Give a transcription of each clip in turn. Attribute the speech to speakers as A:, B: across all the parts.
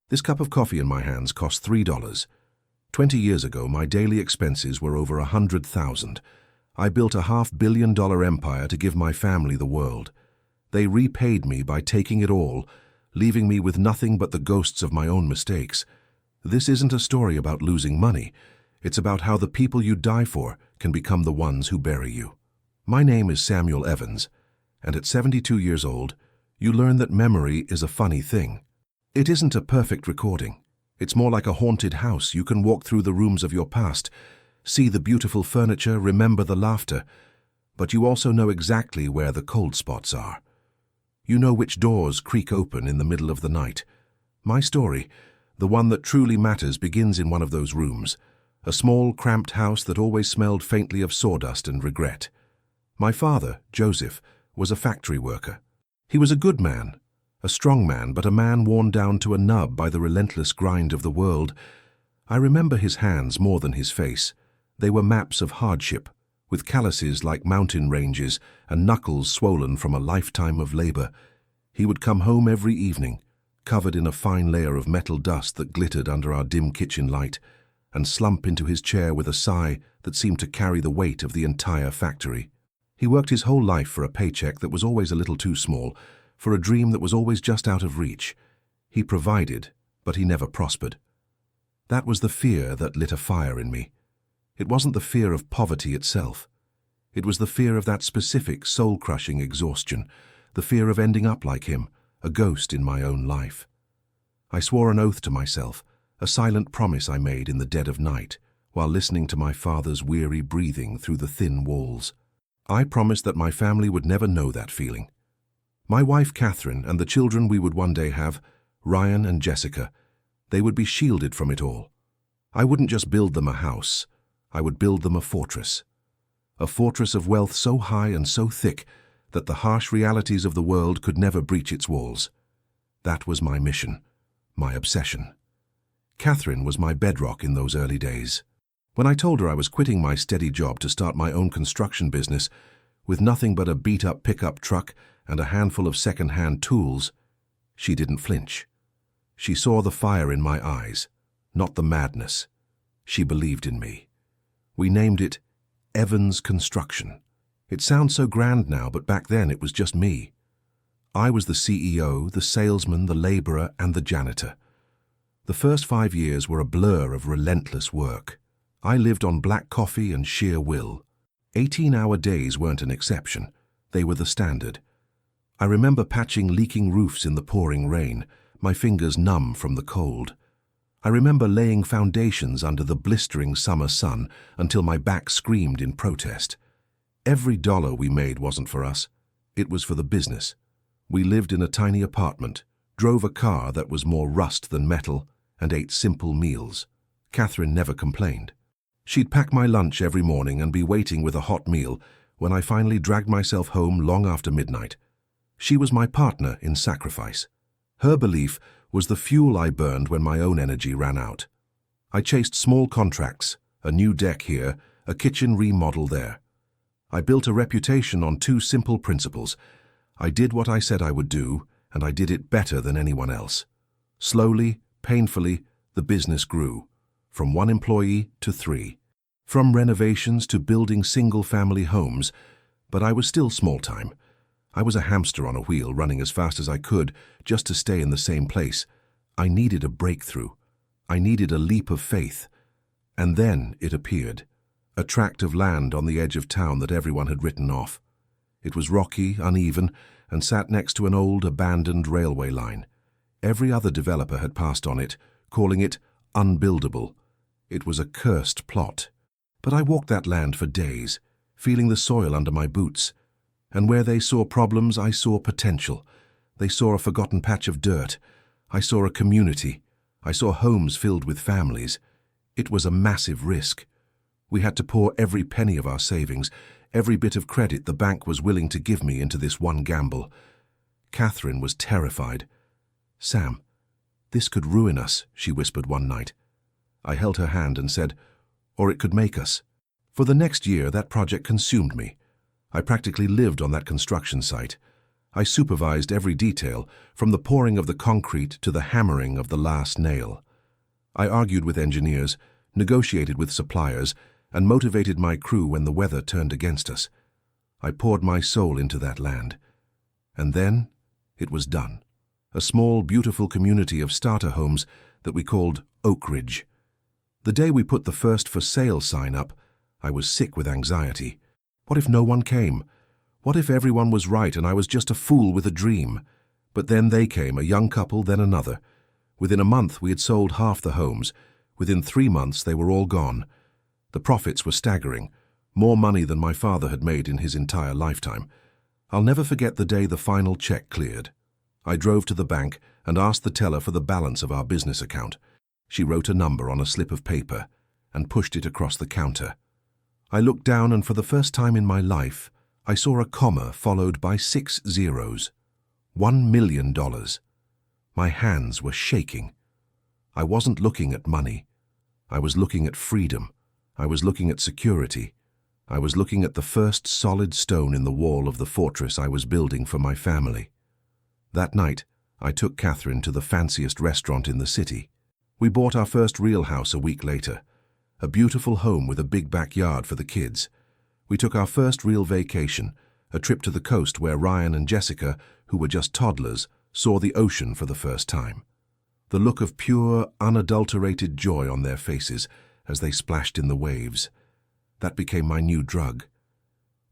A: This cup of coffee in my hands cost $3. 20 years ago, my daily expenses were over 100,000. I built a $500 million empire to give my family the world. They repaid me by taking it all, leaving me with nothing but the ghosts of my own mistakes. This isn't a story about losing money. It's about how the people you die for can become the ones who bury you. My name is Samuel Evans, and at 72 years old, you learn that memory is a funny thing. It isn't a perfect recording. It's more like a haunted house. You can walk through the rooms of your past, see the beautiful furniture, remember the laughter, but you also know exactly where the cold spots are. You know which doors creak open in the middle of the night. My story, the one that truly matters, begins in one of those rooms, a small, cramped house that always smelled faintly of sawdust and regret. My father, Joseph, was a factory worker. He was a good man, a strong man, but a man worn down to a nub by the relentless grind of the world. I remember his hands more than his face. They were maps of hardship, with calluses like mountain ranges and knuckles swollen from a lifetime of labor. He would come home every evening, covered in a fine layer of metal dust that glittered under our dim kitchen light, and slump into his chair with a sigh that seemed to carry the weight of the entire factory. He worked his whole life for a paycheck that was always a little too small, for a dream that was always just out of reach. He provided, but he never prospered. That was the fear that lit a fire in me. It wasn't the fear of poverty itself. It was the fear of that specific soul-crushing exhaustion, the fear of ending up like him, a ghost in my own life. I swore an oath to myself, a silent promise I made in the dead of night, while listening to my father's weary breathing through the thin walls. I promised that my family would never know that feeling. My wife Catherine and the children we would one day have, Ryan and Jessica, they would be shielded from it all. I wouldn't just build them a house, I would build them a fortress of wealth so high and so thick that the harsh realities of the world could never breach its walls. That was my mission, my obsession. Catherine was my bedrock in those early days. When I told her I was quitting my steady job to start my own construction business, with nothing but a beat-up pickup truck and a handful of second-hand tools, she didn't flinch. She saw the fire in my eyes, not the madness. She believed in me. We named it Evans Construction. It sounds so grand now, but back then it was just me. I was the CEO, the salesman, the laborer, and the janitor. The first 5 years were a blur of relentless work. I lived on black coffee and sheer will. 18-hour days weren't an exception. They were the standard. I remember patching leaking roofs in the pouring rain, my fingers numb from the cold. I remember laying foundations under the blistering summer sun until my back screamed in protest. Every dollar we made wasn't for us. It was for the business. We lived in a tiny apartment, drove a car that was more rust than metal, and ate simple meals. Catherine never complained. She'd pack my lunch every morning and be waiting with a hot meal when I finally dragged myself home long after midnight. She was my partner in sacrifice. Her belief was the fuel I burned when my own energy ran out. I chased small contracts, a new deck here, a kitchen remodel there. I built a reputation on 2 simple principles. I did what I said I would do, and I did it better than anyone else. Slowly, painfully, the business grew, from 1 employee to 3. From renovations to building single-family homes, but I was still small-time. I was a hamster on a wheel running as fast as I could just to stay in the same place. I needed a breakthrough. I needed a leap of faith. And then it appeared, a tract of land on the edge of town that everyone had written off. It was rocky, uneven, and sat next to an old, abandoned railway line. Every other developer had passed on it, calling it unbuildable. It was a cursed plot. But I walked that land for days, feeling the soil under my boots. And where they saw problems, I saw potential. They saw a forgotten patch of dirt. I saw a community. I saw homes filled with families. It was a massive risk. We had to pour every penny of our savings, every bit of credit the bank was willing to give me into this one gamble. Catherine was terrified. "Sam, this could ruin us," she whispered one night. I held her hand and said, "Or it could make us." For the next year, that project consumed me. I practically lived on that construction site. I supervised every detail, from the pouring of the concrete to the hammering of the last nail. I argued with engineers, negotiated with suppliers, and motivated my crew when the weather turned against us. I poured my soul into that land. And then it was done. A small, beautiful community of starter homes that we called Oak Ridge. The day we put the first for sale sign up, I was sick with anxiety. What if no one came? What if everyone was right and I was just a fool with a dream? But then they came, a young couple, then another. Within a month, we had sold half the homes. Within 3 months, they were all gone. The profits were staggering, more money than my father had made in his entire lifetime. I'll never forget the day the final check cleared. I drove to the bank and asked the teller for the balance of our business account. She wrote a number on a slip of paper and pushed it across the counter. I looked down, and for the first time in my life, I saw a comma followed by 6 zeros. $1 million. My hands were shaking. I wasn't looking at money. I was looking at freedom. I was looking at security. I was looking at the first solid stone in the wall of the fortress I was building for my family. That night, I took Catherine to the fanciest restaurant in the city. We bought our first real house a week later, a beautiful home with a big backyard for the kids. We took our first real vacation, a trip to the coast where Ryan and Jessica, who were just toddlers, saw the ocean for the first time. The look of pure, unadulterated joy on their faces as they splashed in the waves. That became my new drug.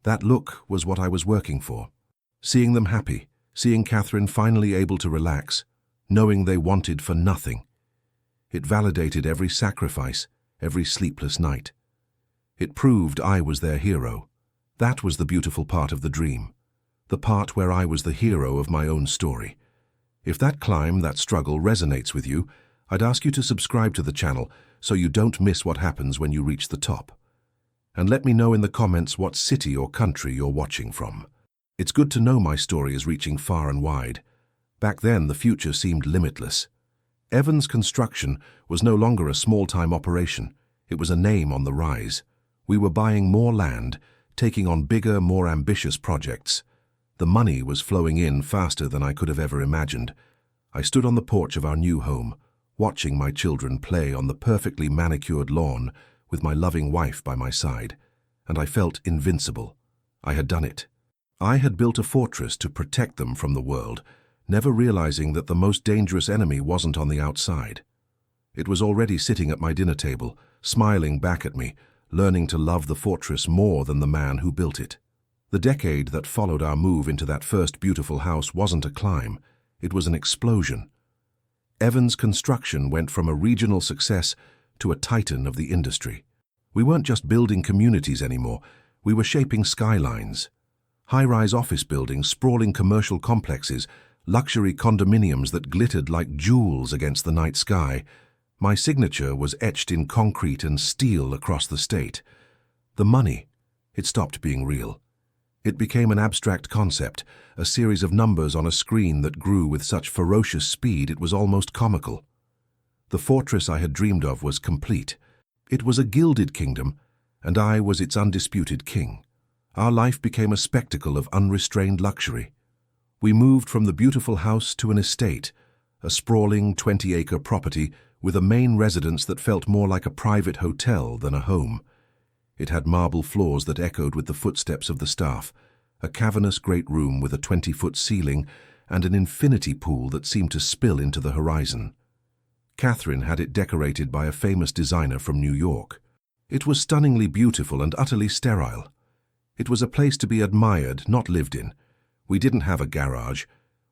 A: That look was what I was working for. Seeing them happy, seeing Catherine finally able to relax, knowing they wanted for nothing. It validated every sacrifice, every sleepless night. It proved I was their hero. That was the beautiful part of the dream, the part where I was the hero of my own story. If that climb, that struggle resonates with you, I'd ask you to subscribe to the channel so you don't miss what happens when you reach the top. And let me know in the comments what city or country you're watching from. It's good to know my story is reaching far and wide. Back then, the future seemed limitless. Evans Construction was no longer a small-time operation. It was a name on the rise. We were buying more land, taking on bigger, more ambitious projects. The money was flowing in faster than I could have ever imagined. I stood on the porch of our new home, watching my children play on the perfectly manicured lawn with my loving wife by my side, and I felt invincible. I had done it. I had built a fortress to protect them from the world, never realizing that the most dangerous enemy wasn't on the outside. It was already sitting at my dinner table, smiling back at me, learning to love the fortress more than the man who built it. The decade that followed our move into that first beautiful house wasn't a climb, it was an explosion. Evans Construction went from a regional success to a titan of the industry. We weren't just building communities anymore, we were shaping skylines. High-rise office buildings, sprawling commercial complexes, luxury condominiums that glittered like jewels against the night sky. My signature was etched in concrete and steel across the state. The money, it stopped being real. It became an abstract concept, a series of numbers on a screen that grew with such ferocious speed it was almost comical. The fortress I had dreamed of was complete. It was a gilded kingdom, and I was its undisputed king. Our life became a spectacle of unrestrained luxury. We moved from the beautiful house to an estate, a sprawling 20-acre property with a main residence that felt more like a private hotel than a home. It had marble floors that echoed with the footsteps of the staff, a cavernous great room with a 20-foot ceiling, and an infinity pool that seemed to spill into the horizon. Catherine had it decorated by a famous designer from New York. It was stunningly beautiful and utterly sterile. It was a place to be admired, not lived in. We didn't have a garage.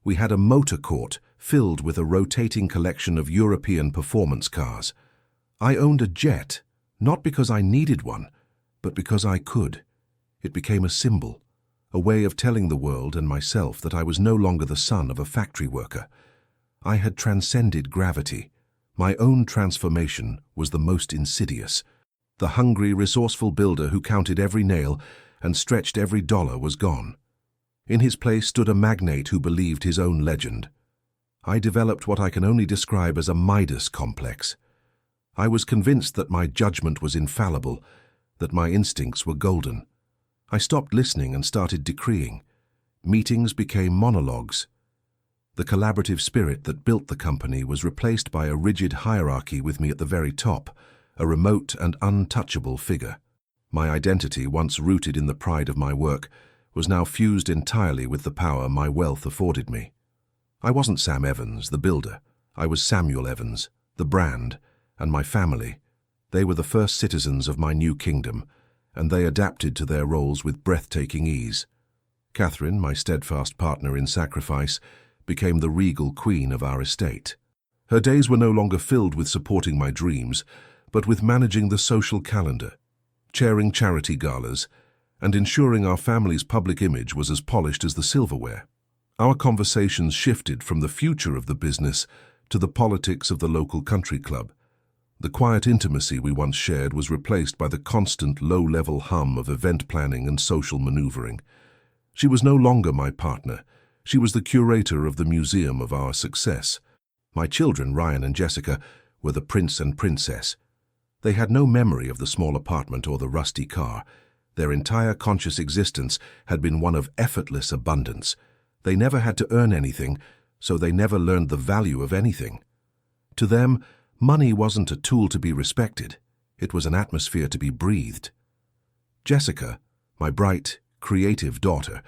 A: We had a motor court filled with a rotating collection of European performance cars. I owned a jet, not because I needed one, but because I could. It became a symbol, a way of telling the world and myself that I was no longer the son of a factory worker. I had transcended gravity. My own transformation was the most insidious. The hungry, resourceful builder who counted every nail and stretched every dollar was gone. In his place stood a magnate who believed his own legend. I developed what I can only describe as a Midas complex. I was convinced that my judgment was infallible, that my instincts were golden. I stopped listening and started decreeing. Meetings became monologues. The collaborative spirit that built the company was replaced by a rigid hierarchy with me at the very top, a remote and untouchable figure. My identity, once rooted in the pride of my work, was now fused entirely with the power my wealth afforded me. I wasn't Sam Evans, the builder. I was Samuel Evans, the brand, and my family. They were the first citizens of my new kingdom, and they adapted to their roles with breathtaking ease. Catherine, my steadfast partner in sacrifice, became the regal queen of our estate. Her days were no longer filled with supporting my dreams, but with managing the social calendar, chairing charity galas, and ensuring our family's public image was as polished as the silverware. Our conversations shifted from the future of the business to the politics of the local country club. The quiet intimacy we once shared was replaced by the constant low-level hum of event planning and social maneuvering. She was no longer my partner. She was the curator of the museum of our success. My children, Ryan and Jessica, were the prince and princess. They had no memory of the small apartment or the rusty car. Their entire conscious existence had been one of effortless abundance. They never had to earn anything, so they never learned the value of anything. To them, money wasn't a tool to be respected. It was an atmosphere to be breathed. Jessica, my bright, creative daughter,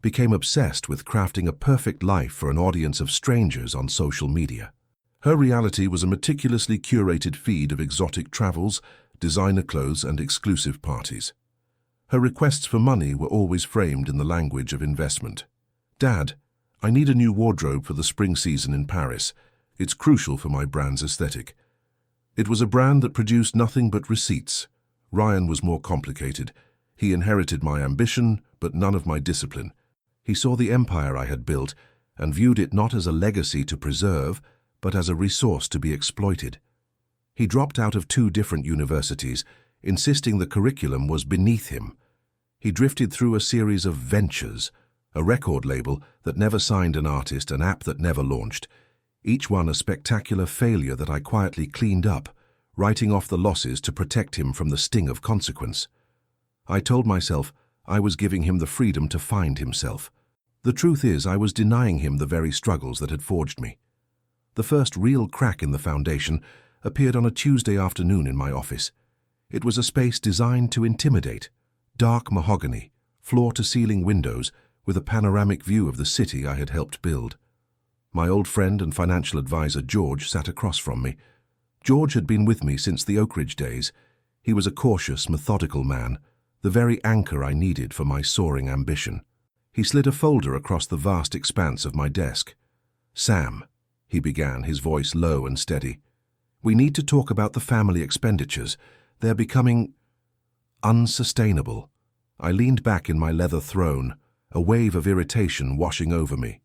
A: became obsessed with crafting a perfect life for an audience of strangers on social media. Her reality was a meticulously curated feed of exotic travels, designer clothes, and exclusive parties. Her requests for money were always framed in the language of investment. "Dad, I need a new wardrobe for the spring season in Paris. It's crucial for my brand's aesthetic." It was a brand that produced nothing but receipts. Ryan was more complicated. He inherited my ambition, but none of my discipline. He saw the empire I had built and viewed it not as a legacy to preserve, but as a resource to be exploited. He dropped out of 2 different universities, insisting the curriculum was beneath him. He drifted through a series of ventures, a record label that never signed an artist, an app that never launched, each one a spectacular failure that I quietly cleaned up, writing off the losses to protect him from the sting of consequence. I told myself I was giving him the freedom to find himself. The truth is, I was denying him the very struggles that had forged me. The first real crack in the foundation appeared on a Tuesday afternoon in my office. It was a space designed to intimidate. Dark mahogany, floor-to-ceiling windows with a panoramic view of the city I had helped build. My old friend and financial advisor George sat across from me. George had been with me since the Oak Ridge days. He was a cautious, methodical man, the very anchor I needed for my soaring ambition. He slid a folder across the vast expanse of my desk. "Sam," he began, his voice low and steady, "we need to talk about the family expenditures. They're becoming unsustainable." I leaned back in my leather throne, a wave of irritation washing over me.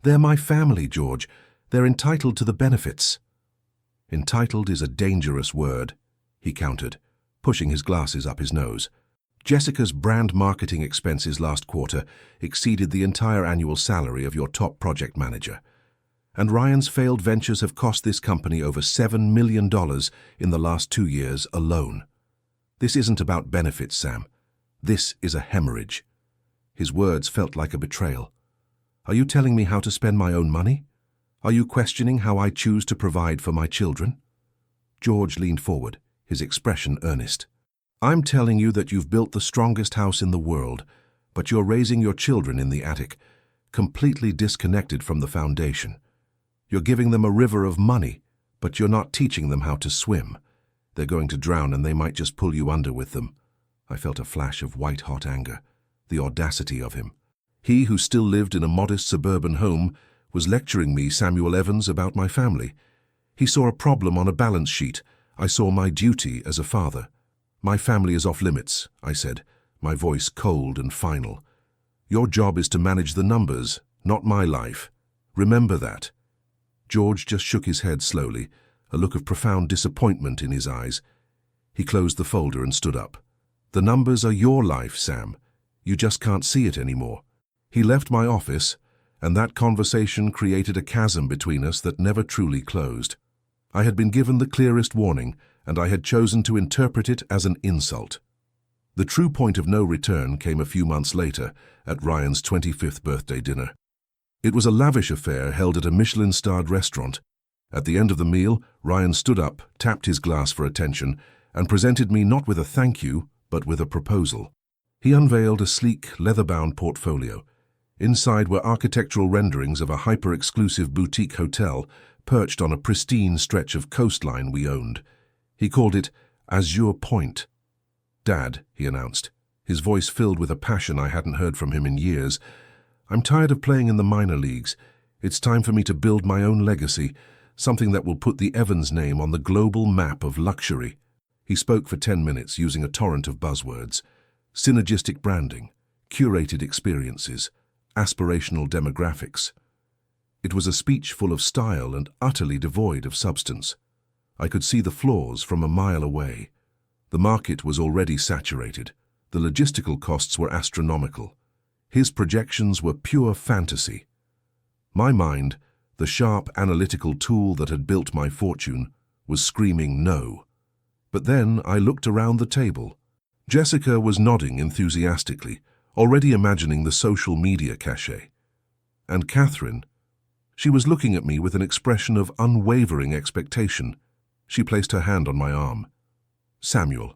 A: "They're my family, George. They're entitled to the benefits." "Entitled is a dangerous word," he countered, pushing his glasses up his nose. "Jessica's brand marketing expenses last quarter exceeded the entire annual salary of your top project manager. And Ryan's failed ventures have cost this company over $7 million in the last 2 years alone. This isn't about benefits, Sam. This is a hemorrhage." His words felt like a betrayal. "Are you telling me how to spend my own money? Are you questioning how I choose to provide for my children?" George leaned forward, his expression earnest. "I'm telling you that you've built the strongest house in the world, but you're raising your children in the attic, completely disconnected from the foundation. You're giving them a river of money, but you're not teaching them how to swim. They're going to drown and they might just pull you under with them." I felt a flash of white-hot anger, the audacity of him. He who still lived in a modest suburban home was lecturing me, Samuel Evans, about my family. He saw a problem on a balance sheet. I saw my duty as a father. "My family is off limits," I said, my voice cold and final. "Your job is to manage the numbers, not my life. Remember that." George just shook his head slowly, a look of profound disappointment in his eyes. He closed the folder and stood up. "The numbers are your life, Sam. You just can't see it anymore." He left my office, and that conversation created a chasm between us that never truly closed. I had been given the clearest warning, and I had chosen to interpret it as an insult. The true point of no return came a few months later at Ryan's 25th birthday dinner. It was a lavish affair held at a Michelin-starred restaurant. At the end of the meal, Ryan stood up, tapped his glass for attention, and presented me not with a thank you, but with a proposal. He unveiled a sleek, leather-bound portfolio. Inside were architectural renderings of a hyper-exclusive boutique hotel perched on a pristine stretch of coastline we owned. He called it Azure Point. "Dad," he announced, his voice filled with a passion I hadn't heard from him in years, "I'm tired of playing in the minor leagues. It's time for me to build my own legacy, something that will put the Evans name on the global map of luxury." He spoke for 10 minutes using a torrent of buzzwords: synergistic branding, curated experiences, aspirational demographics. It was a speech full of style and utterly devoid of substance. I could see the flaws from a mile away. The market was already saturated. The logistical costs were astronomical. His projections were pure fantasy. My mind, the sharp analytical tool that had built my fortune, was screaming no. But then I looked around the table. Jessica was nodding enthusiastically, already imagining the social media cachet. And Catherine, she was looking at me with an expression of unwavering expectation. She placed her hand on my arm. "Samuel,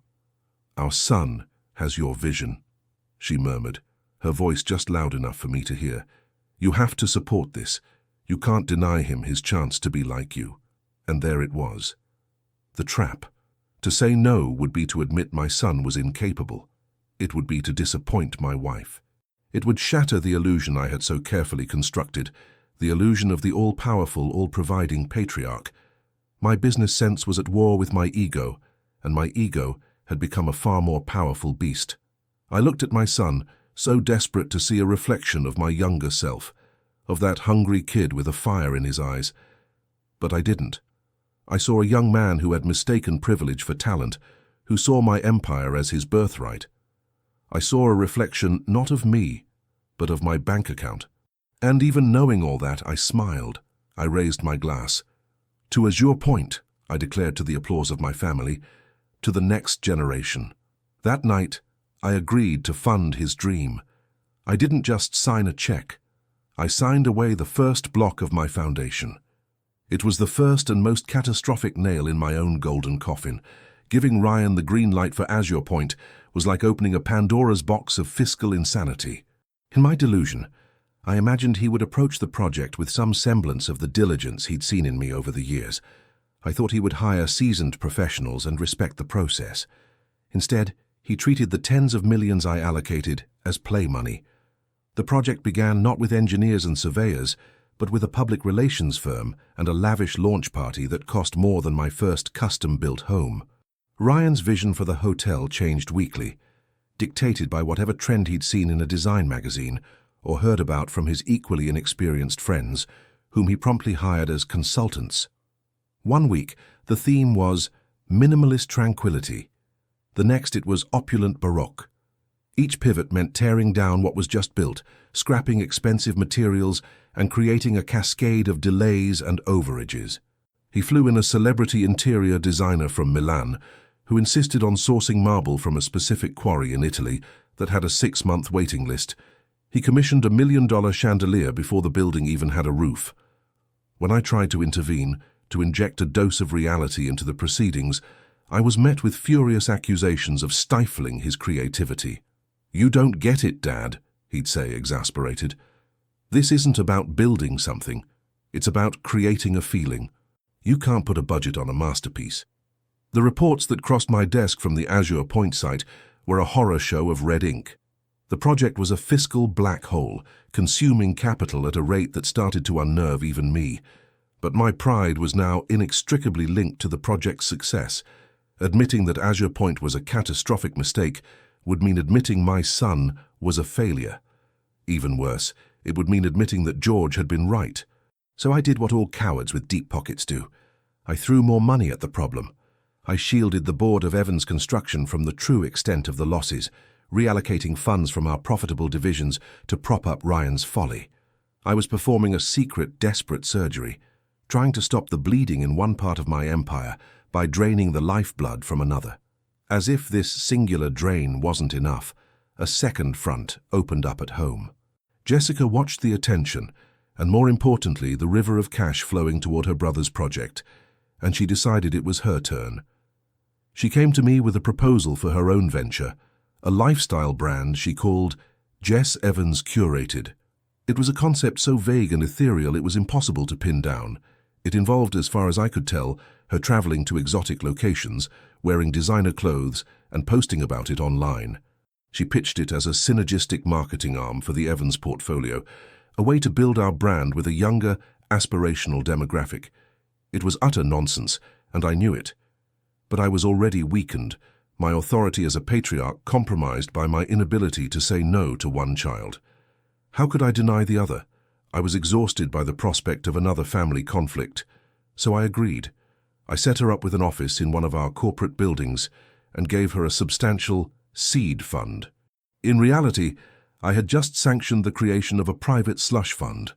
A: our son has your vision," she murmured, her voice just loud enough for me to hear. "You have to support this. You can't deny him his chance to be like you." And there it was. The trap. To say no would be to admit my son was incapable. It would be to disappoint my wife. It would shatter the illusion I had so carefully constructed, the illusion of the all-powerful, all-providing patriarch. My business sense was at war with my ego, and my ego had become a far more powerful beast. I looked at my son, so desperate to see a reflection of my younger self, of that hungry kid with a fire in his eyes. But I didn't. I saw a young man who had mistaken privilege for talent, who saw my empire as his birthright. I saw a reflection not of me, but of my bank account. And even knowing all that, I smiled. I raised my glass. "To Azure Point," I declared to the applause of my family, "to the next generation." That night, I agreed to fund his dream. I didn't just sign a check. I signed away the first block of my foundation. It was the first and most catastrophic nail in my own golden coffin. Giving Ryan the green light for Azure Point was like opening a Pandora's box of fiscal insanity. In my delusion, I imagined he would approach the project with some semblance of the diligence he'd seen in me over the years. I thought he would hire seasoned professionals and respect the process. Instead, he treated the tens of millions I allocated as play money. The project began not with engineers and surveyors, but with a public relations firm and a lavish launch party that cost more than my first custom-built home. Ryan's vision for the hotel changed weekly, dictated by whatever trend he'd seen in a design magazine or heard about from his equally inexperienced friends, whom he promptly hired as consultants. One week, the theme was minimalist tranquility. The next, it was opulent baroque. Each pivot meant tearing down what was just built, scrapping expensive materials, and creating a cascade of delays and overages. He flew in a celebrity interior designer from Milan, who insisted on sourcing marble from a specific quarry in Italy that had a 6-month waiting list. He commissioned a $1 million chandelier before the building even had a roof. When I tried to intervene, to inject a dose of reality into the proceedings, I was met with furious accusations of stifling his creativity. "You don't get it, Dad," he'd say, exasperated. "This isn't about building something. It's about creating a feeling. You can't put a budget on a masterpiece." The reports that crossed my desk from the Azure Point site were a horror show of red ink. The project was a fiscal black hole, consuming capital at a rate that started to unnerve even me. But my pride was now inextricably linked to the project's success. Admitting that Azure Point was a catastrophic mistake would mean admitting my son was a failure. Even worse, it would mean admitting that George had been right. So I did what all cowards with deep pockets do. I threw more money at the problem. I shielded the board of Evans Construction from the true extent of the losses, reallocating funds from our profitable divisions to prop up Ryan's folly. I was performing a secret, desperate surgery, trying to stop the bleeding in one part of my empire by draining the lifeblood from another. As if this singular drain wasn't enough, a second front opened up at home. Jessica watched the attention, and more importantly, the river of cash flowing toward her brother's project, and she decided it was her turn. She came to me with a proposal for her own venture, a lifestyle brand she called Jess Evans Curated. It was a concept so vague and ethereal it was impossible to pin down. It involved, as far as I could tell, her traveling to exotic locations, wearing designer clothes, and posting about it online. She pitched it as a synergistic marketing arm for the Evans portfolio, a way to build our brand with a younger, aspirational demographic. It was utter nonsense, and I knew it. But I was already weakened, my authority as a patriarch compromised by my inability to say no to one child. How could I deny the other? I was exhausted by the prospect of another family conflict, so I agreed. I set her up with an office in one of our corporate buildings and gave her a substantial seed fund. In reality, I had just sanctioned the creation of a private slush fund.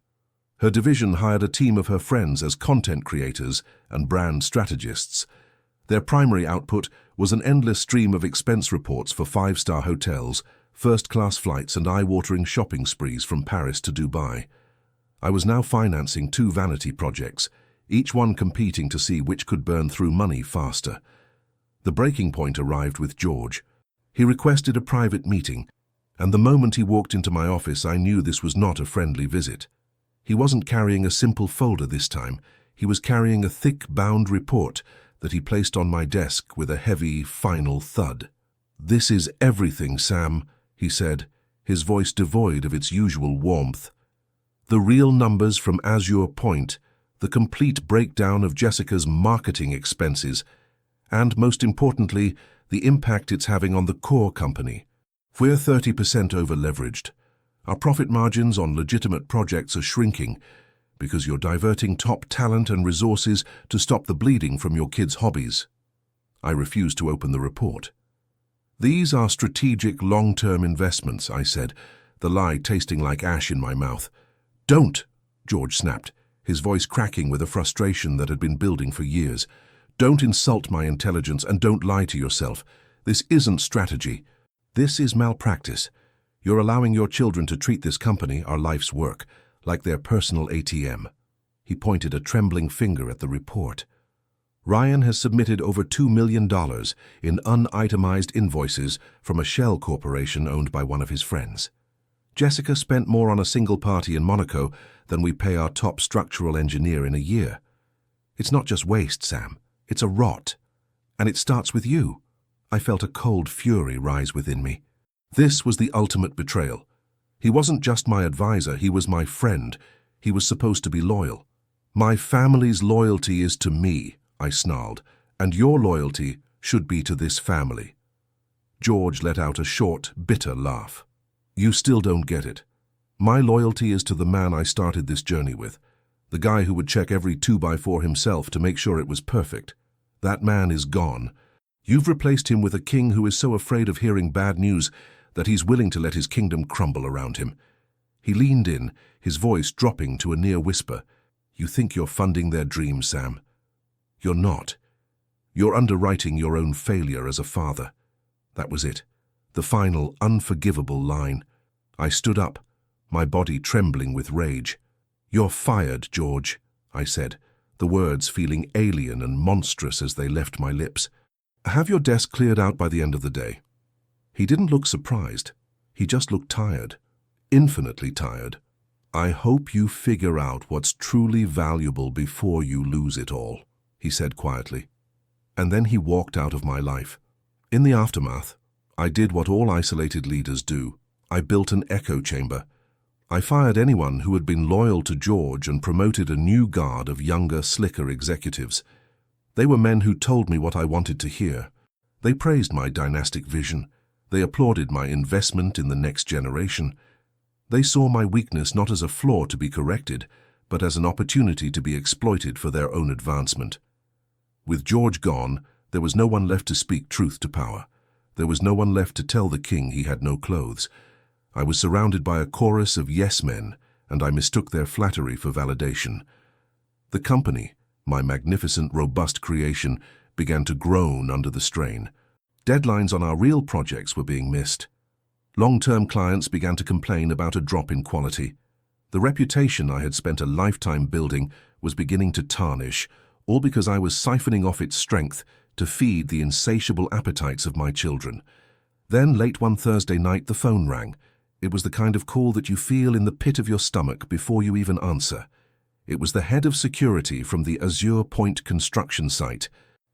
A: Her division hired a team of her friends as content creators and brand strategists. Their primary output was an endless stream of expense reports for five-star hotels, first-class flights and eye-watering shopping sprees from Paris to Dubai. I was now financing 2 vanity projects, each one competing to see which could burn through money faster. The breaking point arrived with George. He requested a private meeting, and the moment he walked into my office I knew this was not a friendly visit. He wasn't carrying a simple folder this time. He was carrying a thick, bound report that he placed on my desk with a heavy, final thud. "This is everything, Sam," he said, his voice devoid of its usual warmth. "The real numbers from Azure Point, the complete breakdown of Jessica's marketing expenses, and, most importantly, the impact it's having on the core company. We're 30% over-leveraged. Our profit margins on legitimate projects are shrinking because you're diverting top talent and resources to stop the bleeding from your kids' hobbies." I refused to open the report. "These are strategic long-term investments," I said, the lie tasting like ash in my mouth. "Don't!" George snapped, his voice cracking with a frustration that had been building for years. "Don't insult my intelligence and don't lie to yourself. This isn't strategy. This is malpractice. You're allowing your children to treat this company, our life's work, like their personal ATM." He pointed a trembling finger at the report. "Ryan has submitted over $2 million in unitemized invoices from a shell corporation owned by one of his friends. Jessica spent more on a single party in Monaco than we pay our top structural engineer in a year. It's not just waste, Sam. It's a rot. And it starts with you." I felt a cold fury rise within me. This was the ultimate betrayal. He wasn't just my advisor, he was my friend. He was supposed to be loyal. "My family's loyalty is to me," I snarled, "and your loyalty should be to this family." George let out a short, bitter laugh. "You still don't get it. My loyalty is to the man I started this journey with, the guy who would check every 2x4 himself to make sure it was perfect. That man is gone. You've replaced him with a king who is so afraid of hearing bad news that he's willing to let his kingdom crumble around him." He leaned in, his voice dropping to a near whisper. "You think you're funding their dreams, Sam. You're not. You're underwriting your own failure as a father." That was it. The final, unforgivable line. I stood up, my body trembling with rage. "You're fired, George," I said, the words feeling alien and monstrous as they left my lips. "Have your desk cleared out by the end of the day." He didn't look surprised. He just looked tired. Infinitely tired. "I hope you figure out what's truly valuable before you lose it all," he said quietly. And then he walked out of my life. In the aftermath, I did what all isolated leaders do. I built an echo chamber. I fired anyone who had been loyal to George and promoted a new guard of younger, slicker executives. They were men who told me what I wanted to hear. They praised my dynastic vision. They applauded my investment in the next generation. They saw my weakness not as a flaw to be corrected, but as an opportunity to be exploited for their own advancement. With George gone, there was no one left to speak truth to power. There was no one left to tell the king he had no clothes. I was surrounded by a chorus of yes-men, and I mistook their flattery for validation. The company, my magnificent, robust creation, began to groan under the strain. Deadlines on our real projects were being missed. Long-term clients began to complain about a drop in quality. The reputation I had spent a lifetime building was beginning to tarnish, all because I was siphoning off its strength to feed the insatiable appetites of my children. Then, late one Thursday night, the phone rang. It was the kind of call that you feel in the pit of your stomach before you even answer. It was the head of security from the Azure Point construction site.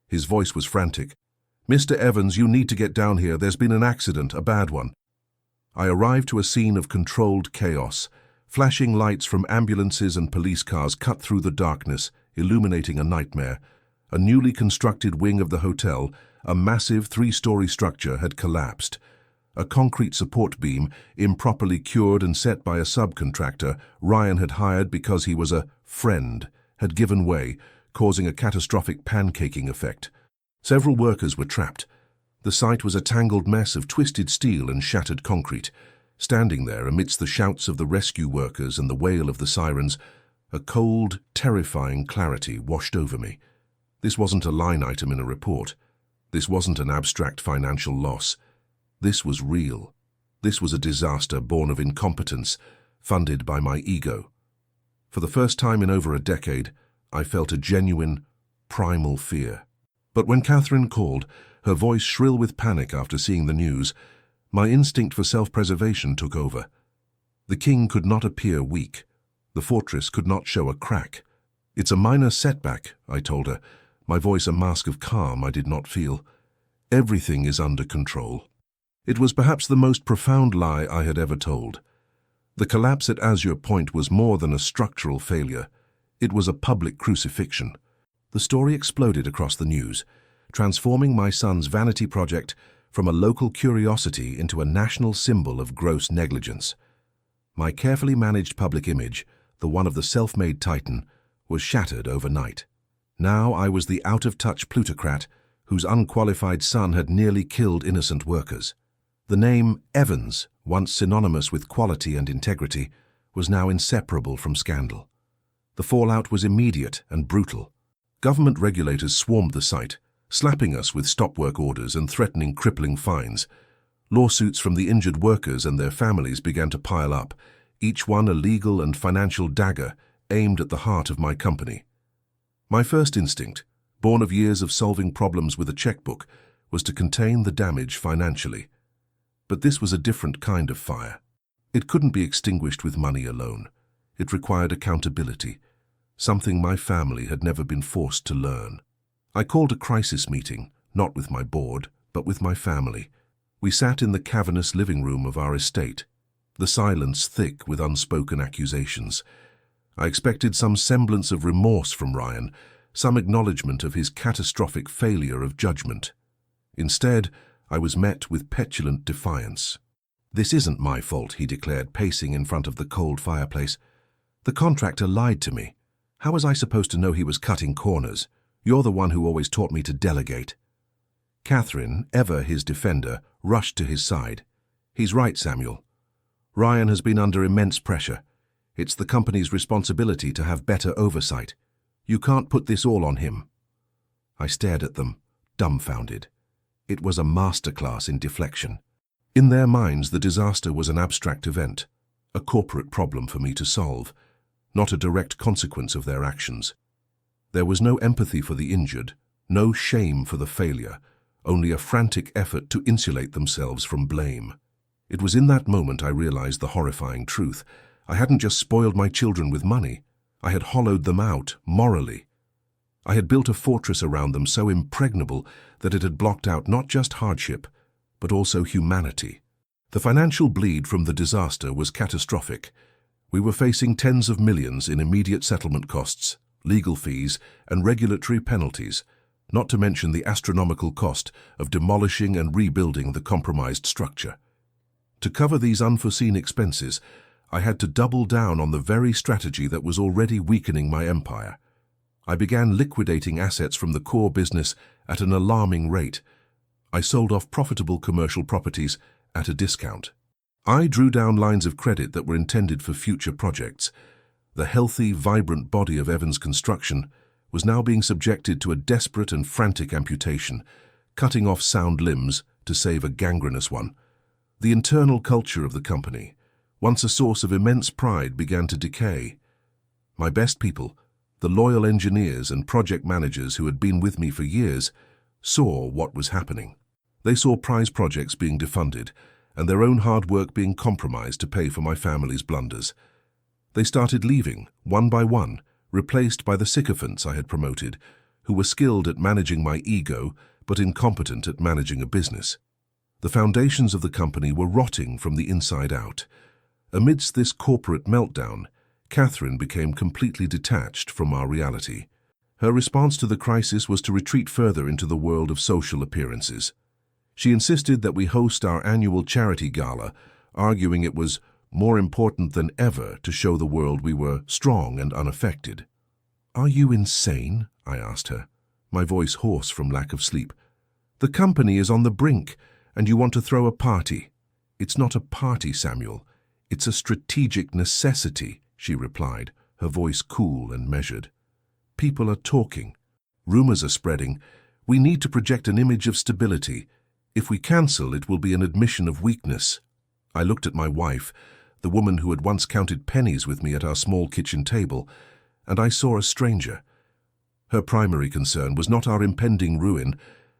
A: His voice was frantic. "Mr. Evans, you need to get down here. There's been an accident, a bad one." I arrived to a scene of controlled chaos. Flashing lights from ambulances and police cars cut through the darkness, illuminating a nightmare. A newly constructed wing of the hotel, a massive three-story structure, had collapsed. A concrete support beam, improperly cured and set by a subcontractor Ryan had hired because he was a friend, had given way, causing a catastrophic pancaking effect. Several workers were trapped. The site was a tangled mess of twisted steel and shattered concrete. Standing there amidst the shouts of the rescue workers and the wail of the sirens, a cold, terrifying clarity washed over me. This wasn't a line item in a report. This wasn't an abstract financial loss. This was real. This was a disaster born of incompetence, funded by my ego. For the first time in over a decade, I felt a genuine, primal fear. But when Catherine called, her voice shrill with panic after seeing the news, my instinct for self-preservation took over. The king could not appear weak. The fortress could not show a crack. "It's a minor setback," I told her, my voice a mask of calm I did not feel. "Everything is under control." It was perhaps the most profound lie I had ever told. The collapse at Azure Point was more than a structural failure. It was a public crucifixion. The story exploded across the news, transforming my son's vanity project from a local curiosity into a national symbol of gross negligence. My carefully managed public image, the one of the self-made titan, was shattered overnight. Now I was the out-of-touch plutocrat whose unqualified son had nearly killed innocent workers. The name Evans, once synonymous with quality and integrity, was now inseparable from scandal. The fallout was immediate and brutal. Government regulators swarmed the site, slapping us with stop-work orders and threatening crippling fines. Lawsuits from the injured workers and their families began to pile up, each one a legal and financial dagger aimed at the heart of my company. My first instinct, born of years of solving problems with a checkbook, was to contain the damage financially. But this was a different kind of fire. It couldn't be extinguished with money alone. It required accountability, something my family had never been forced to learn. I called a crisis meeting, not with my board, but with my family. We sat in the cavernous living room of our estate, the silence thick with unspoken accusations. I expected some semblance of remorse from Ryan, some acknowledgement of his catastrophic failure of judgment. Instead, I was met with petulant defiance. "This isn't my fault," he declared, pacing in front of the cold fireplace. "The contractor lied to me. How was I supposed to know he was cutting corners? You're the one who always taught me to delegate." Catherine, ever his defender, rushed to his side. "He's right, Samuel. Ryan has been under immense pressure. It's the company's responsibility to have better oversight. You can't put this all on him." I stared at them, dumbfounded. It was a masterclass in deflection. In their minds, the disaster was an abstract event, a corporate problem for me to solve, not a direct consequence of their actions. There was no empathy for the injured, no shame for the failure, only a frantic effort to insulate themselves from blame. It was in that moment I realized the horrifying truth. I hadn't just spoiled my children with money. I had hollowed them out morally. I had built a fortress around them so impregnable that it had blocked out not just hardship, but also humanity. The financial bleed from the disaster was catastrophic. We were facing tens of millions in immediate settlement costs, legal fees, and regulatory penalties, not to mention the astronomical cost of demolishing and rebuilding the compromised structure. To cover these unforeseen expenses, I had to double down on the very strategy that was already weakening my empire. I began liquidating assets from the core business at an alarming rate. I sold off profitable commercial properties at a discount. I drew down lines of credit that were intended for future projects. The healthy, vibrant body of Evans Construction was now being subjected to a desperate and frantic amputation, cutting off sound limbs to save a gangrenous one. The internal culture of the company, once a source of immense pride, began to decay. My best people, the loyal engineers and project managers who had been with me for years, saw what was happening. They saw prize projects being defunded and their own hard work being compromised to pay for my family's blunders. They started leaving, one by one, replaced by the sycophants I had promoted, who were skilled at managing my ego but incompetent at managing a business. The foundations of the company were rotting from the inside out. Amidst this corporate meltdown, Catherine became completely detached from our reality. Her response to the crisis was to retreat further into the world of social appearances. She insisted that we host our annual charity gala, arguing it was more important than ever to show the world we were strong and unaffected. "Are you insane?" I asked her, my voice hoarse from lack of sleep. "The company is on the brink, and you want to throw a party." "It's not a party, Samuel. It's a strategic necessity," she replied, her voice cool and measured. "People are talking. Rumors are spreading. We need to project an image of stability. If we cancel, it will be an admission of weakness." I looked at my wife, the woman who had once counted pennies with me at our small kitchen table, and I saw a stranger. Her primary concern was not our impending ruin,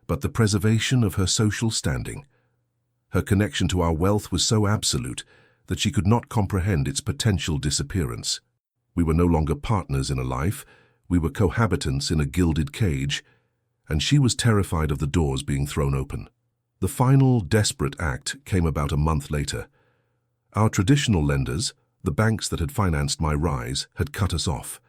A: but the preservation of her social standing. Her connection to our wealth was so absolute that she could not comprehend its potential disappearance. We were no longer partners in a life, we were cohabitants in a gilded cage, and she was terrified of the doors being thrown open. The final, desperate act came about a month later. Our traditional lenders, the banks that had financed my rise, had cut us off.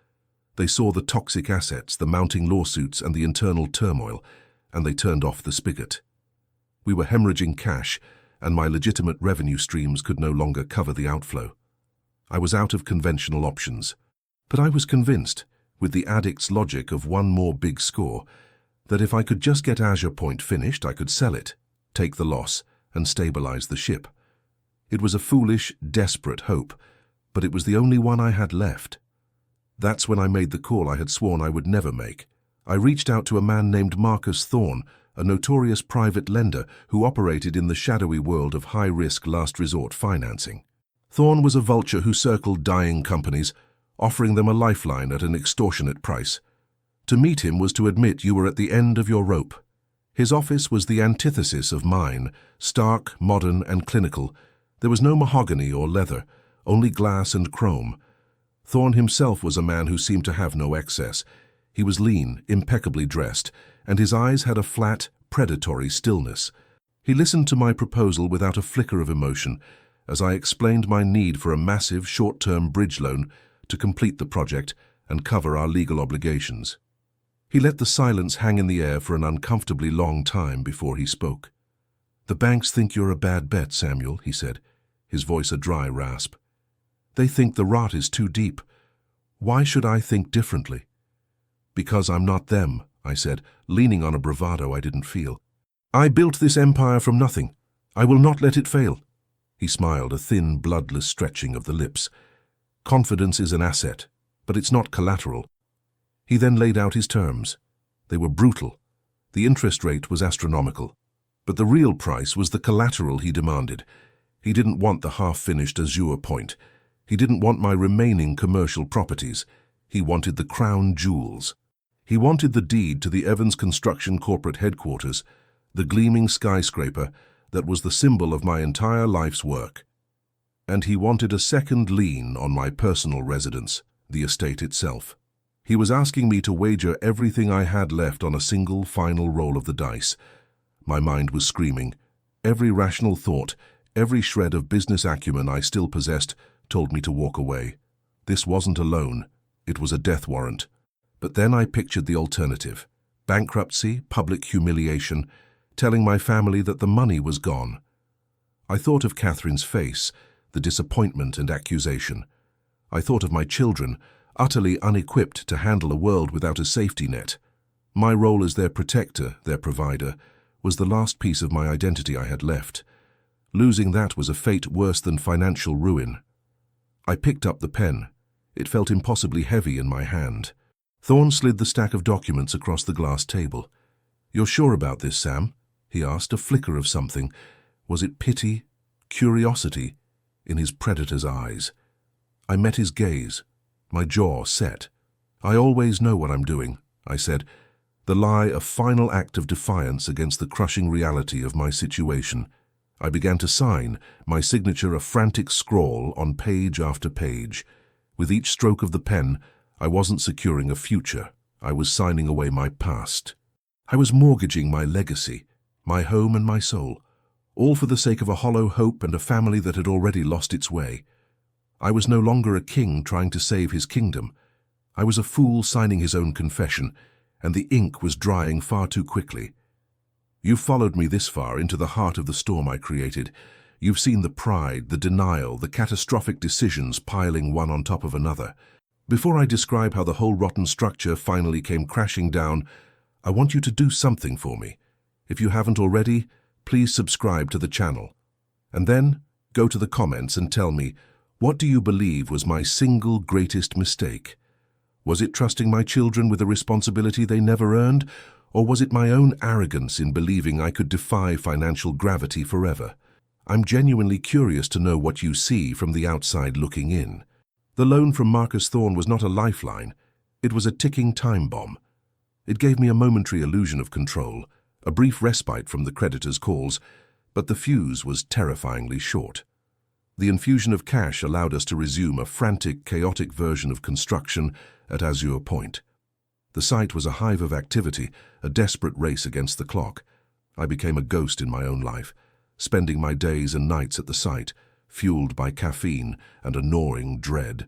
A: They saw the toxic assets, the mounting lawsuits, and the internal turmoil, and they turned off the spigot. We were hemorrhaging cash, and my legitimate revenue streams could no longer cover the outflow. I was out of conventional options, but I was convinced, with the addict's logic of one more big score, that if I could just get Azure Point finished, I could sell it, take the loss, and stabilize the ship. It was a foolish, desperate hope, but it was the only one I had left. That's when I made the call I had sworn I would never make. I reached out to a man named Marcus Thorne, a notorious private lender who operated in the shadowy world of high-risk last-resort financing. Thorne was a vulture who circled dying companies, offering them a lifeline at an extortionate price. To meet him was to admit you were at the end of your rope. His office was the antithesis of mine, stark, modern, and clinical. There was no mahogany or leather, only glass and chrome. Thorne himself was a man who seemed to have no excess. He was lean, impeccably dressed, and his eyes had a flat, predatory stillness. He listened to my proposal without a flicker of emotion, as I explained my need for a massive, short-term bridge loan to complete the project and cover our legal obligations. He let the silence hang in the air for an uncomfortably long time before he spoke. "The banks think you're a bad bet, Samuel," he said, his voice a dry rasp. "They think the rot is too deep. Why should I think differently?" "Because I'm not them," I said, leaning on a bravado I didn't feel. "I built this empire from nothing. I will not let it fail." He smiled, a thin, bloodless stretching of the lips. "Confidence is an asset, but it's not collateral." He then laid out his terms. They were brutal. The interest rate was astronomical. But the real price was the collateral he demanded. He didn't want the half-finished Azure Point. He didn't want my remaining commercial properties. He wanted the crown jewels. He wanted the deed to the Evans Construction corporate headquarters, the gleaming skyscraper that was the symbol of my entire life's work. And he wanted a second lien on my personal residence, the estate itself. He was asking me to wager everything I had left on a single final roll of the dice. My mind was screaming. Every rational thought, every shred of business acumen I still possessed, told me to walk away. This wasn't a loan. It was a death warrant. But then I pictured the alternative. Bankruptcy, public humiliation, telling my family that the money was gone. I thought of Catherine's face, the disappointment and accusation. I thought of my children, utterly unequipped to handle a world without a safety net. My role as their protector, their provider, was the last piece of my identity I had left. Losing that was a fate worse than financial ruin. I picked up the pen. It felt impossibly heavy in my hand. Thorne slid the stack of documents across the glass table. "You're sure about this, Sam?" he asked, a flicker of something. Was it pity, curiosity, in his predator's eyes? I met his gaze, my jaw set. I always know what I'm doing, I said, the lie a final act of defiance against the crushing reality of my situation. I began to sign, my signature a frantic scrawl on page after page. With each stroke of the pen, I wasn't securing a future. I was signing away my past. I was mortgaging my legacy, my home and my soul, all for the sake of a hollow hope and a family that had already lost its way. I was no longer a king trying to save his kingdom. I was a fool signing his own confession, and the ink was drying far too quickly. You've followed me this far into the heart of the storm I created. You've seen the pride, the denial, the catastrophic decisions piling one on top of another. Before I describe how the whole rotten structure finally came crashing down, I want you to do something for me. If you haven't already, please subscribe to the channel. And then, go to the comments and tell me, what do you believe was my single greatest mistake? Was it trusting my children with a responsibility they never earned, or was it my own arrogance in believing I could defy financial gravity forever? I'm genuinely curious to know what you see from the outside looking in. The loan from Marcus Thorne was not a lifeline. It was a ticking time bomb. It gave me a momentary illusion of control, a brief respite from the creditor's calls, but the fuse was terrifyingly short. The infusion of cash allowed us to resume a frantic, chaotic version of construction at Azure Point. The site was a hive of activity, a desperate race against the clock. I became a ghost in my own life, spending my days and nights at the site, fueled by caffeine and a gnawing dread.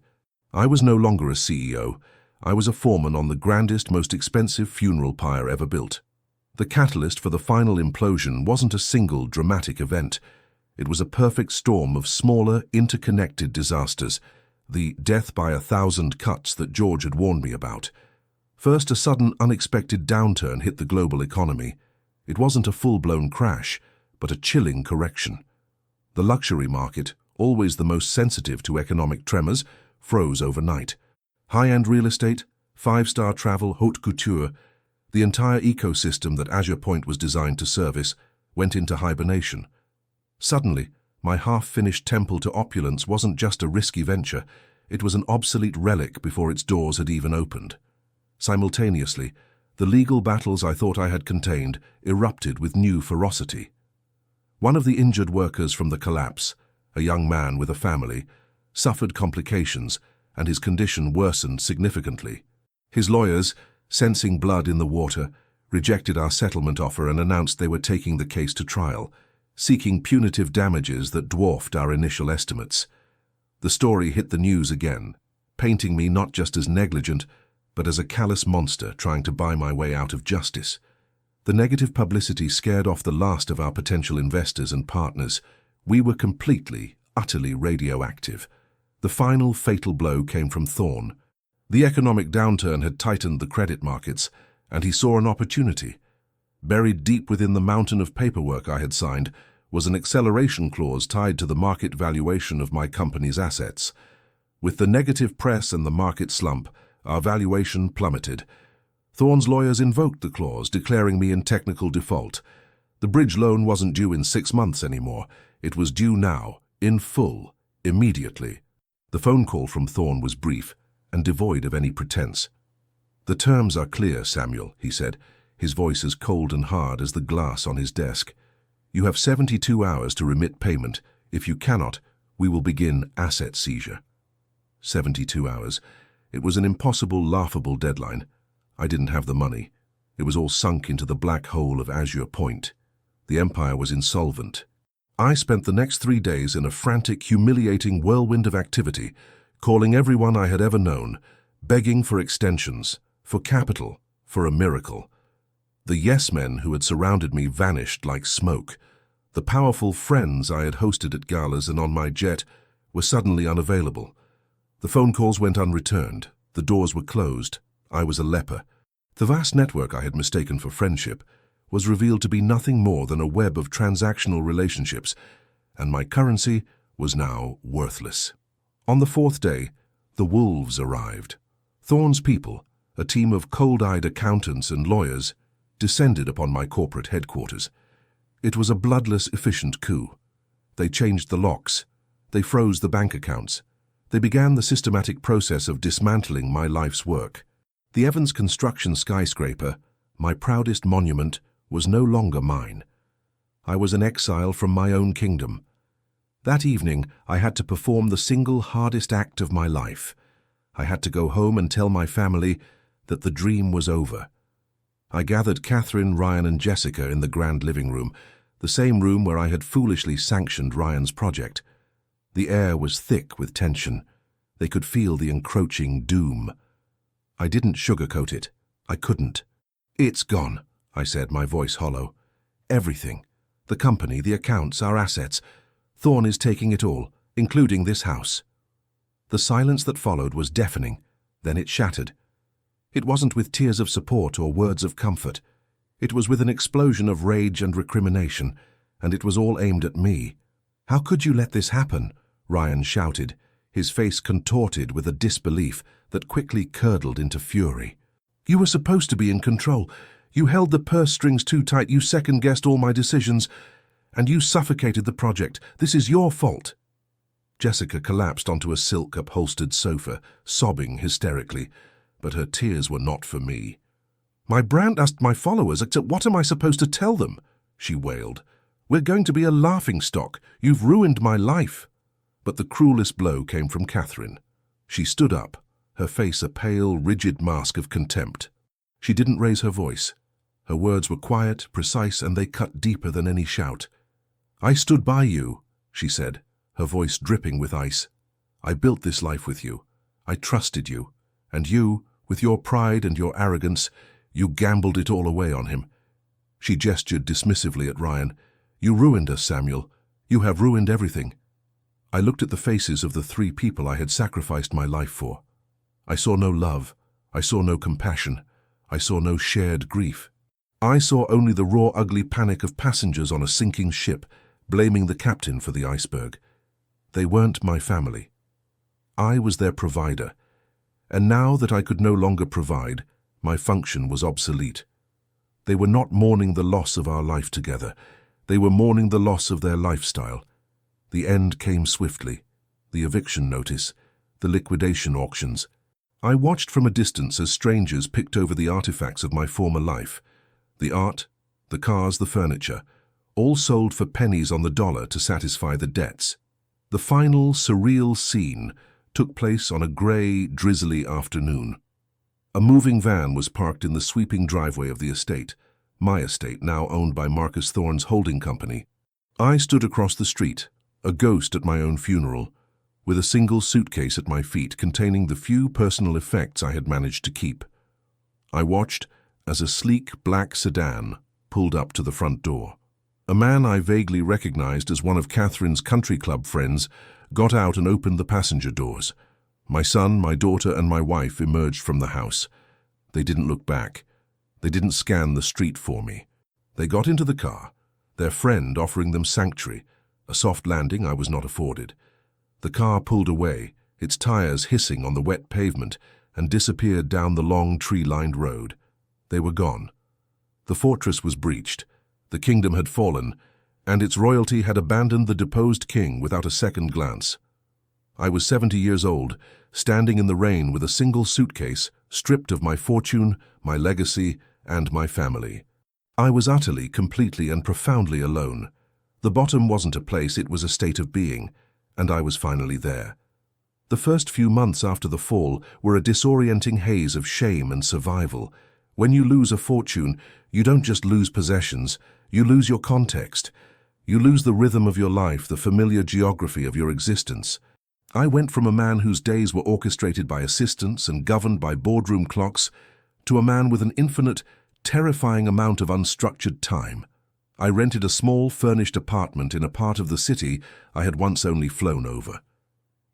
A: I was no longer a CEO. I was a foreman on the grandest, most expensive funeral pyre ever built. The catalyst for the final implosion wasn't a single dramatic event. It was a perfect storm of smaller, interconnected disasters, the death by 1,000 cuts that George had warned me about. First, a sudden, unexpected downturn hit the global economy. It wasn't a full-blown crash, but a chilling correction. The luxury market, always the most sensitive to economic tremors, froze overnight. High-end real estate, five-star travel, haute couture, the entire ecosystem that Azure Point was designed to service, went into hibernation. Suddenly, my half-finished temple to opulence wasn't just a risky venture, it was an obsolete relic before its doors had even opened. Simultaneously, the legal battles I thought I had contained erupted with new ferocity. One of the injured workers from the collapse, a young man with a family, suffered complications and his condition worsened significantly. His lawyers, sensing blood in the water, rejected our settlement offer and announced they were taking the case to trial, seeking punitive damages that dwarfed our initial estimates. The story hit the news again, painting me not just as negligent, but as a callous monster trying to buy my way out of justice. The negative publicity scared off the last of our potential investors and partners. We were completely, utterly radioactive. The final fatal blow came from Thorne. The economic downturn had tightened the credit markets, and he saw an opportunity. Buried deep within the mountain of paperwork I had signed was an acceleration clause tied to the market valuation of my company's assets. With the negative press and the market slump, our valuation plummeted. Thorne's lawyers invoked the clause, declaring me in technical default. The bridge loan wasn't due in 6 months anymore. It was due now, in full, immediately. The phone call from Thorne was brief and devoid of any pretense. "The terms are clear, Samuel," he said, his voice as cold and hard as the glass on his desk. "You have 72 hours to remit payment. If you cannot, we will begin asset seizure." 72 hours. It was an impossible, laughable deadline. I didn't have the money. It was all sunk into the black hole of Azure Point. The empire was insolvent. I spent the next 3 days in a frantic, humiliating whirlwind of activity, calling everyone I had ever known, begging for extensions, for capital, for a miracle. The yes-men who had surrounded me vanished like smoke. The powerful friends I had hosted at galas and on my jet were suddenly unavailable. The phone calls went unreturned. The doors were closed. I was a leper. The vast network I had mistaken for friendship was revealed to be nothing more than a web of transactional relationships, and my currency was now worthless. On the 4th day, the wolves arrived. Thorne's people, a team of cold-eyed accountants and lawyers, descended upon my corporate headquarters. It was a bloodless, efficient coup. They changed the locks. They froze the bank accounts. They began the systematic process of dismantling my life's work. The Evans Construction skyscraper, my proudest monument, was no longer mine. I was an exile from my own kingdom. That evening, I had to perform the single hardest act of my life. I had to go home and tell my family that the dream was over. I gathered Catherine, Ryan, and Jessica in the grand living room, the same room where I had foolishly sanctioned Ryan's project. The air was thick with tension. They could feel the encroaching doom. I didn't sugarcoat it. I couldn't. "It's gone," I said, my voice hollow. "Everything. The company, the accounts, our assets. Thorne is taking it all, including this house." The silence that followed was deafening. Then it shattered. It wasn't with tears of support or words of comfort. It was with an explosion of rage and recrimination, and it was all aimed at me. "How could you let this happen?" Ryan shouted, his face contorted with a disbelief that quickly curdled into fury. "You were supposed to be in control. You held the purse strings too tight. You second-guessed all my decisions, and you suffocated the project. This is your fault." Jessica collapsed onto a silk-upholstered sofa, sobbing hysterically, but her tears were not for me. "My brand asked my followers, what am I supposed to tell them?" she wailed. "We're going to be a laughingstock. You've ruined my life." But the cruelest blow came from Catherine. She stood up, her face a pale, rigid mask of contempt. She didn't raise her voice. Her words were quiet, precise, and they cut deeper than any shout. "I stood by you," she said, her voice dripping with ice. "I built this life with you. I trusted you. And you, with your pride and your arrogance, you gambled it all away on him." She gestured dismissively at Ryan. "You ruined us, Samuel. You have ruined everything." I looked at the faces of the three people I had sacrificed my life for. I saw no love. I saw no compassion. I saw no shared grief. I saw only the raw, ugly panic of passengers on a sinking ship, blaming the captain for the iceberg. They weren't my family. I was their provider. And now that I could no longer provide, my function was obsolete. They were not mourning the loss of our life together. They were mourning the loss of their lifestyle. The end came swiftly. The eviction notice, the liquidation auctions. I watched from a distance as strangers picked over the artifacts of my former life. The art, the cars, the furniture, all sold for pennies on the dollar to satisfy the debts. The final, surreal scene took place on a grey, drizzly afternoon. A moving van was parked in the sweeping driveway of the estate, my estate now owned by Marcus Thorne's holding company. I stood across the street, a ghost at my own funeral, with a single suitcase at my feet containing the few personal effects I had managed to keep. I watched as a sleek black sedan pulled up to the front door. A man I vaguely recognized as one of Catherine's country club friends got out and opened the passenger doors. My son, my daughter, and my wife emerged from the house. They didn't look back. They didn't scan the street for me. They got into the car, their friend offering them sanctuary. A soft landing I was not afforded. The car pulled away, its tires hissing on the wet pavement, and disappeared down the long tree-lined road. They were gone. The fortress was breached. The kingdom had fallen, and its royalty had abandoned the deposed king without a second glance. I was 70 years old, standing in the rain with a single suitcase, stripped of my fortune, my legacy, and my family. I was utterly, completely, and profoundly alone. The bottom wasn't a place, it was a state of being, and I was finally there. The first few months after the fall were a disorienting haze of shame and survival. When you lose a fortune, you don't just lose possessions, you lose your context. You lose the rhythm of your life, the familiar geography of your existence. I went from a man whose days were orchestrated by assistants and governed by boardroom clocks to a man with an infinite, terrifying amount of unstructured time. I rented a small, furnished apartment in a part of the city I had once only flown over.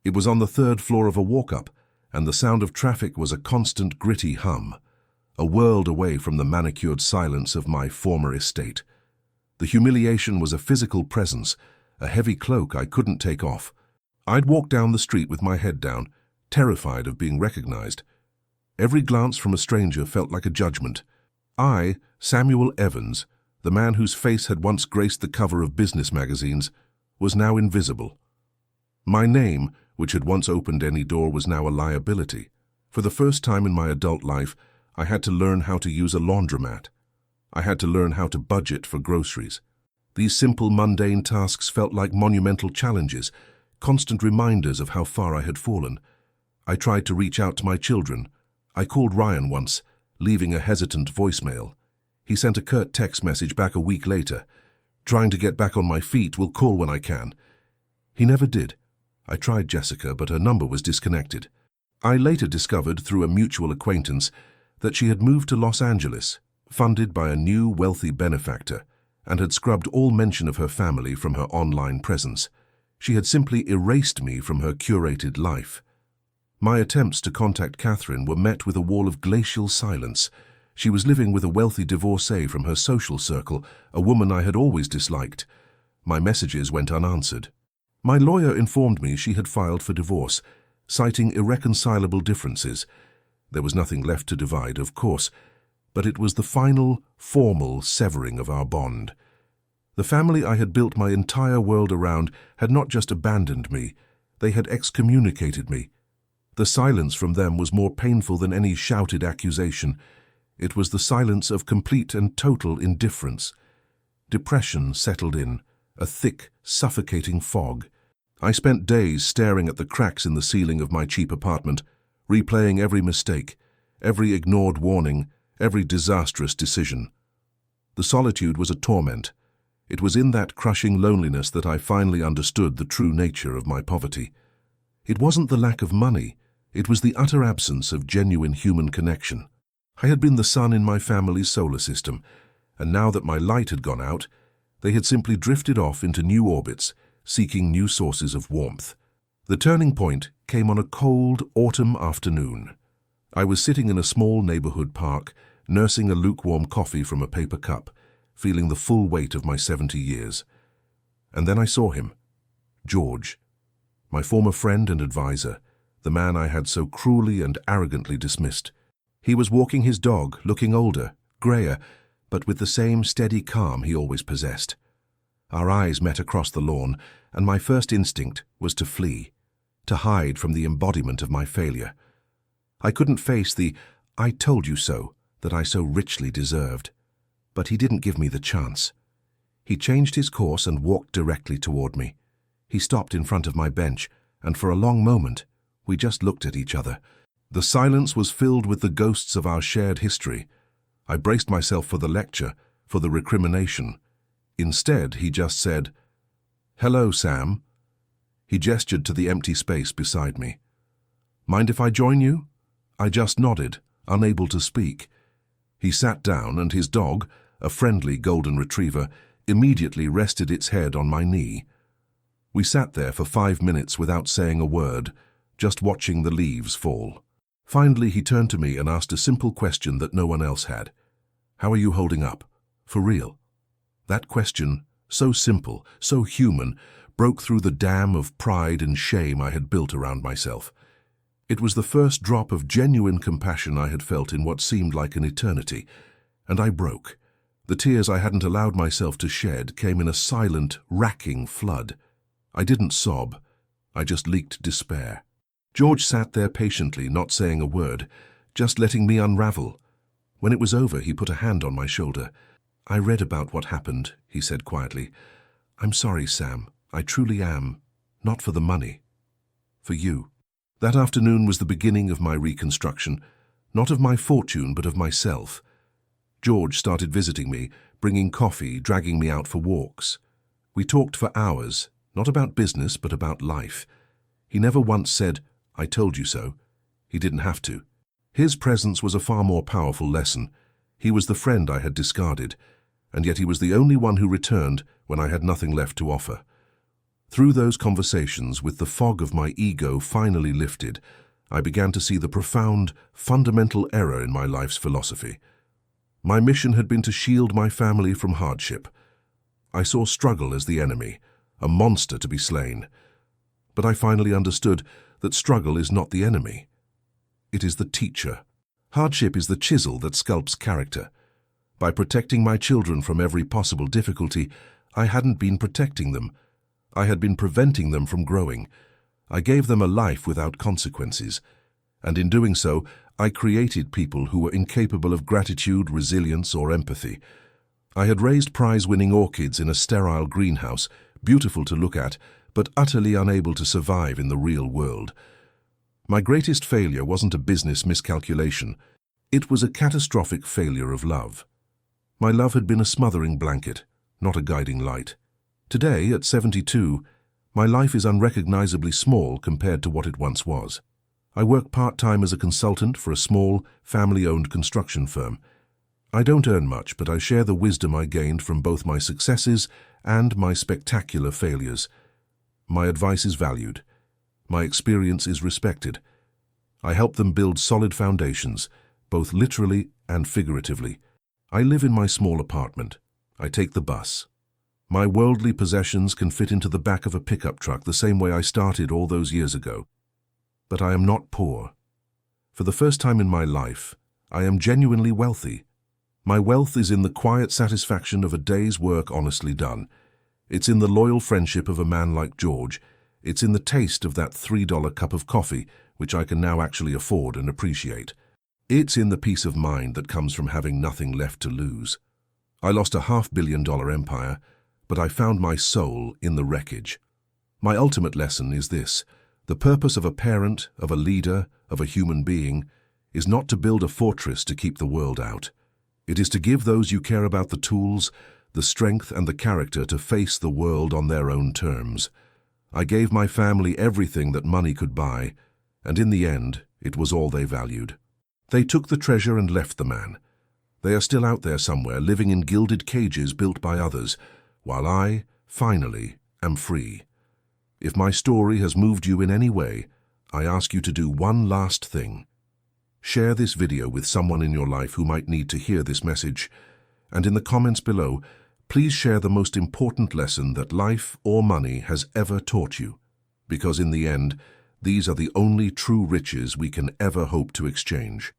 A: It was on the 3rd floor of a walk-up, and the sound of traffic was a constant, gritty hum, a world away from the manicured silence of my former estate. The humiliation was a physical presence, a heavy cloak I couldn't take off. I'd walk down the street with my head down, terrified of being recognized. Every glance from a stranger felt like a judgment. I, Samuel Evans, The man whose face had once graced the cover of business magazines was now invisible. My name, which had once opened any door, was now a liability. For the first time in my adult life, I had to learn how to use a laundromat. I had to learn how to budget for groceries. These simple, mundane tasks felt like monumental challenges, constant reminders of how far I had fallen. I tried to reach out to my children. I called Ryan once, leaving a hesitant voicemail. He sent a curt text message back a week later. "Trying to get back on my feet, will call when I can." He never did. I tried Jessica, but her number was disconnected. I later discovered through a mutual acquaintance that she had moved to Los Angeles, funded by a new wealthy benefactor, and had scrubbed all mention of her family from her online presence. She had simply erased me from her curated life. My attempts to contact Catherine were met with a wall of glacial silence. She was living with a wealthy divorcee from her social circle, a woman I had always disliked. My messages went unanswered. My lawyer informed me she had filed for divorce, citing irreconcilable differences. There was nothing left to divide, of course, but it was the final, formal severing of our bond. The family I had built my entire world around had not just abandoned me, they had excommunicated me. The silence from them was more painful than any shouted accusation. It was the silence of complete and total indifference. Depression settled in, a thick, suffocating fog. I spent days staring at the cracks in the ceiling of my cheap apartment, replaying every mistake, every ignored warning, every disastrous decision. The solitude was a torment. It was in that crushing loneliness that I finally understood the true nature of my poverty. It wasn't the lack of money, it was the utter absence of genuine human connection. I had been the sun in my family's solar system, and now that my light had gone out, they had simply drifted off into new orbits, seeking new sources of warmth. The turning point came on a cold autumn afternoon. I was sitting in a small neighborhood park, nursing a lukewarm coffee from a paper cup, feeling the full weight of my 70 years. And then I saw him, George, my former friend and advisor, the man I had so cruelly and arrogantly dismissed. He was walking his dog, looking older, grayer, but with the same steady calm he always possessed. Our eyes met across the lawn, and my first instinct was to flee, to hide from the embodiment of my failure. I couldn't face the "I told you so" that I so richly deserved. But he didn't give me the chance. He changed his course and walked directly toward me. He stopped in front of my bench, and for a long moment, we just looked at each other. The silence was filled with the ghosts of our shared history. I braced myself for the lecture, for the recrimination. Instead, he just said, "Hello, Sam." He gestured to the empty space beside me. "Mind if I join you?" I just nodded, unable to speak. He sat down, and his dog, a friendly golden retriever, immediately rested its head on my knee. We sat there for 5 minutes without saying a word, just watching the leaves fall. Finally, he turned to me and asked a simple question that no one else had. "How are you holding up? For real?" That question, so simple, so human, broke through the dam of pride and shame I had built around myself. It was the first drop of genuine compassion I had felt in what seemed like an eternity, and I broke. The tears I hadn't allowed myself to shed came in a silent, racking flood. I didn't sob, I just leaked despair. George sat there patiently, not saying a word, just letting me unravel. When it was over, he put a hand on my shoulder. "I read about what happened," he said quietly. "I'm sorry, Sam. I truly am. Not for the money. For you." That afternoon was the beginning of my reconstruction, not of my fortune, but of myself. George started visiting me, bringing coffee, dragging me out for walks. We talked for hours, not about business, but about life. He never once said, "I told you so." He didn't have to. His presence was a far more powerful lesson. He was the friend I had discarded, and yet he was the only one who returned when I had nothing left to offer. Through those conversations, with the fog of my ego finally lifted, I began to see the profound, fundamental error in my life's philosophy. My mission had been to shield my family from hardship. I saw struggle as the enemy, a monster to be slain. But I finally understood that struggle is not the enemy. It is the teacher. Hardship is the chisel that sculpts character. By protecting my children from every possible difficulty, I hadn't been protecting them. I had been preventing them from growing. I gave them a life without consequences. And in doing so, I created people who were incapable of gratitude, resilience, or empathy. I had raised prize-winning orchids in a sterile greenhouse, beautiful to look at, but utterly unable to survive in the real world. My greatest failure wasn't a business miscalculation. It was a catastrophic failure of love. My love had been a smothering blanket, not a guiding light. Today, at 72, my life is unrecognizably small compared to what it once was. I work part-time as a consultant for a small, family-owned construction firm. I don't earn much, but I share the wisdom I gained from both my successes and my spectacular failures. My advice is valued. My experience is respected. I help them build solid foundations, both literally and figuratively. I live in my small apartment. I take the bus. My worldly possessions can fit into the back of a pickup truck the same way I started all those years ago. But I am not poor. For the first time in my life, I am genuinely wealthy. My wealth is in the quiet satisfaction of a day's work honestly done. It's in the loyal friendship of a man like George. It's in the taste of that $3 cup of coffee, which I can now actually afford and appreciate. It's in the peace of mind that comes from having nothing left to lose. I lost a $500 million empire, but I found my soul in the wreckage. My ultimate lesson is this: the purpose of a parent, of a leader, of a human being, is not to build a fortress to keep the world out. It is to give those you care about the tools, the strength and the character to face the world on their own terms. I gave my family everything that money could buy, and in the end, it was all they valued. They took the treasure and left the man. They are still out there somewhere, living in gilded cages built by others, while I, finally, am free. If my story has moved you in any way, I ask you to do one last thing. Share this video with someone in your life who might need to hear this message, and in the comments below, please share the most important lesson that life or money has ever taught you, because in the end, these are the only true riches we can ever hope to exchange.